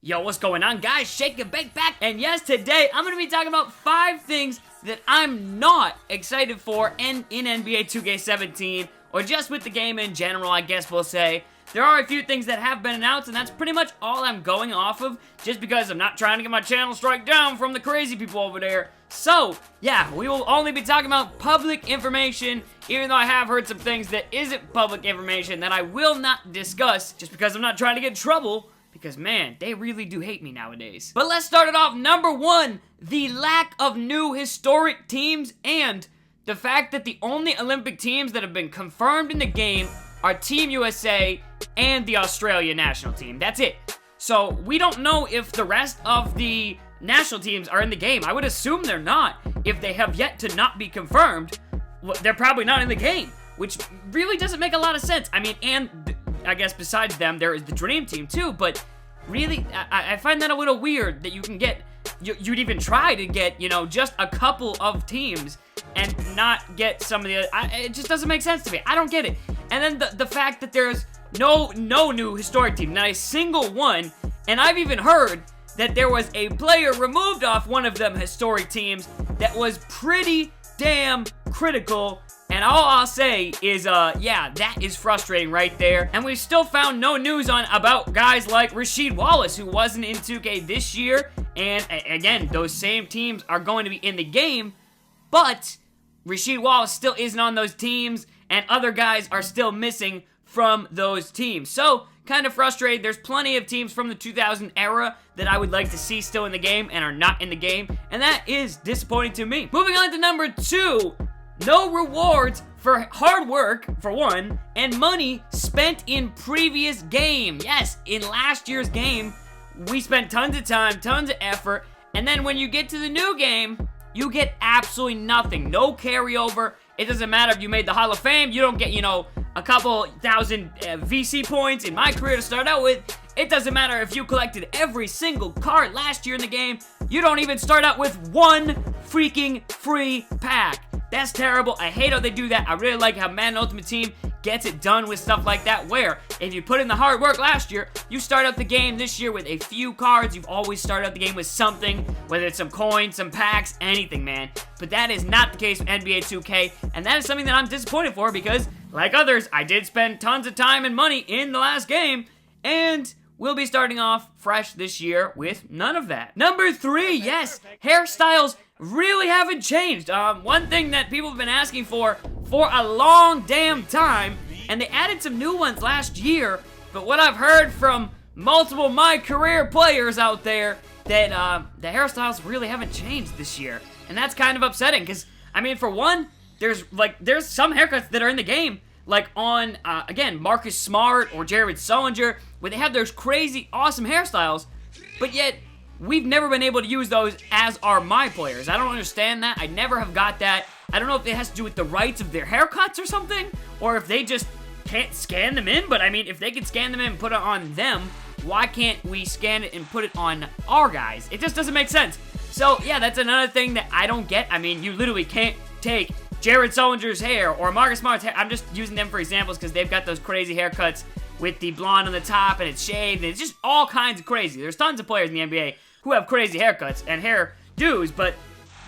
Yo, what's going on, guys? Shake and bake back. And yes, today I'm going to be talking about 5 things that I'm not excited for in NBA 2K17, or just with the game in general, I guess we'll say. There are a few things that have been announced, and that's pretty much all I'm going off of, just because I'm not trying to get my channel strike down from the crazy people over there. So, yeah, we will only be talking about public information, even though I have heard some things that isn't public information that I will not discuss, just because I'm not trying to get in trouble. Because, man, they really do hate me nowadays. But let's start it off. Number 1, the lack of new historic teams and the fact that the only Olympic teams that have been confirmed in the game are Team USA and the Australia national team. That's it. So, we don't know if the rest of the national teams are in the game. I would assume they're not. If they have yet to not be confirmed, they're probably not in the game, which really doesn't make a lot of sense. I mean, and I guess besides them, there is the Dream Team too, but really, I find that a little weird that you can get, you'd even try to get, you know, just a couple of teams and not get some of the, it just doesn't make sense to me. I don't get it. And then the fact that there's no new historic team, not a single one, and I've even heard that there was a player removed off one of them historic teams that was pretty damn critical. And all I'll say is, yeah, that is frustrating right there. And we've still found no news about guys like Rasheed Wallace, who wasn't in 2K this year. And again, those same teams are going to be in the game, but Rasheed Wallace still isn't on those teams, and other guys are still missing from those teams. So, kind of frustrated. There's plenty of teams from the 2000 era that I would like to see still in the game and are not in the game, and that is disappointing to me. Moving on to number 2. No rewards for hard work, for one, and money spent in previous game. Yes, in last year's game, we spent tons of time, tons of effort, and then when you get to the new game, you get absolutely nothing. No carryover. It doesn't matter if you made the Hall of Fame. You don't get, you know, a couple thousand VC points in my career to start out with. It doesn't matter if you collected every single card last year in the game. You don't even start out with one freaking free pack. That's terrible. I hate how they do that. I really like how Madden Ultimate Team gets it done with stuff like that, where if you put in the hard work last year, you start out the game this year with a few cards. You've always started out the game with something, whether it's some coins, some packs, anything, man. But that is not the case with NBA 2K, and that is something that I'm disappointed for because, like others, I did spend tons of time and money in the last game, and we'll be starting off fresh this year with none of that. Number 3, yes, hairstyles really haven't changed. One thing that people have been asking for a long damn time, and they added some new ones last year, but what I've heard from multiple my career players out there, that the hairstyles really haven't changed this year, and that's kind of upsetting, because, I mean, for one, there's some haircuts that are in the game, like on, again, Marcus Smart or Jared Sullinger, where they have those crazy, awesome hairstyles, but yet we've never been able to use those as our my players. I don't understand that. I never have got that. I don't know if it has to do with the rights of their haircuts or something, or if they just can't scan them in, but I mean, if they can scan them in and put it on them, why can't we scan it and put it on our guys? It just doesn't make sense. So, yeah, that's another thing that I don't get. I mean, you literally can't take Jared Sullinger's hair or Marcus Smart's hair. I'm just using them for examples because they've got those crazy haircuts with the blonde on the top and it's shaved, and it's just all kinds of crazy. There's tons of players in the NBA who have crazy haircuts and hairdos, but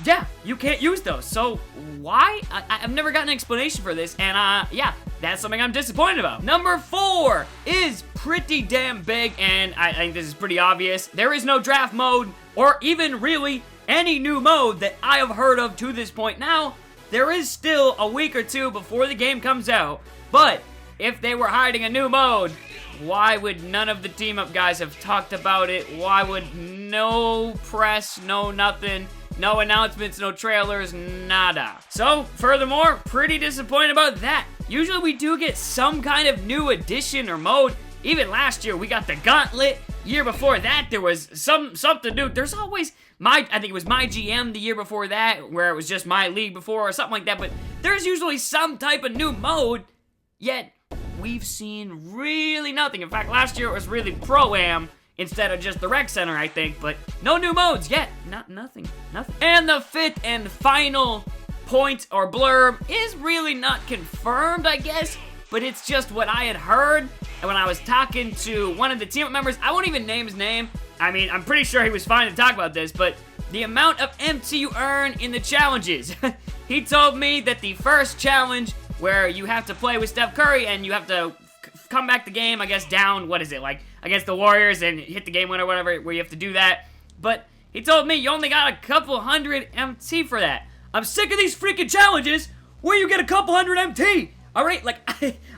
yeah, you can't use those. So why? I've never gotten an explanation for this, and yeah, that's something I'm disappointed about. Number 4 is pretty damn big, and I think this is pretty obvious. There is no draft mode, or even really any new mode that I have heard of to this point. Now, there is still a week or two before the game comes out, but if they were hiding a new mode, why would none of the team-up guys have talked about it? Why would no press, no nothing, no announcements, no trailers, nada? So, furthermore, pretty disappointed about that. Usually we do get some kind of new addition or mode. Even last year, we got the Gauntlet. Year before that, there was something new. There's always I think it was my GM the year before that, where it was just my league before or something like that, but there's usually some type of new mode, yet we've seen really nothing. In fact, last year it was really Pro-Am instead of just the Rec Center, I think, but no new modes yet. Nothing. And the 5th and final point or blurb is really not confirmed, I guess, but it's just what I had heard. And when I was talking to one of the team members, I won't even name his name, I mean, I'm pretty sure he was fine to talk about this, but the amount of MT you earn in the challenges. He told me that the first challenge, where you have to play with Steph Curry and you have to come back the game, I guess, down, what is it, like, against the Warriors and hit the game winner or whatever, where you have to do that. But he told me you only got a couple hundred MT for that. I'm sick of these freaking challenges where you get a couple hundred MT. Alright, like,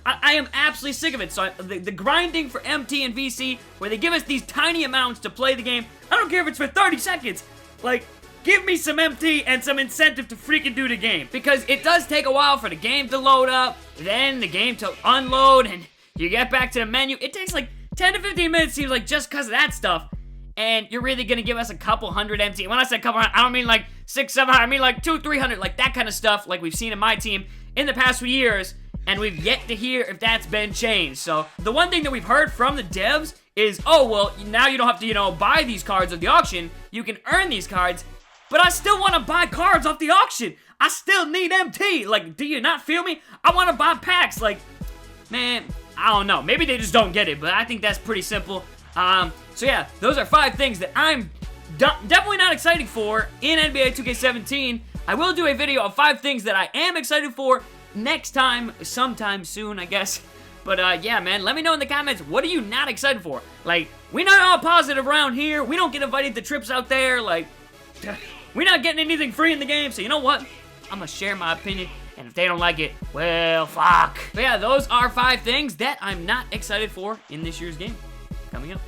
I am absolutely sick of it. So the grinding for MT and VC, where they give us these tiny amounts to play the game, I don't care if it's for 30 seconds. Like, give me some MT and some incentive to freaking do the game. Because it does take a while for the game to load up, then the game to unload, and you get back to the menu. It takes like 10 to 15 minutes, seems like, just because of that stuff. And you're really gonna give us a couple hundred MT. When I say couple hundred, I don't mean like 600, 700, I mean like 200, 300, like that kind of stuff, like we've seen in my team in the past few years, and we've yet to hear if that's been changed. So the one thing that we've heard from the devs is, oh, well, now you don't have to, you know, buy these cards at the auction. You can earn these cards, but I still want to buy cards off the auction. I still need MT. Like, do you not feel me? I want to buy packs. Like, man, I don't know. Maybe they just don't get it, but I think that's pretty simple. So yeah, those are 5 things that I'm definitely not excited for in NBA 2K17. I will do a video of 5 things that I am excited for next time, sometime soon, I guess. But yeah, man, let me know in the comments, what are you not excited for? Like, we're not all positive around here. We don't get invited to trips out there. Like, we're not getting anything free in the game. So you know what? I'm gonna share my opinion. And if they don't like it, well, fuck. But yeah, those are 5 things that I'm not excited for in this year's game. Coming up.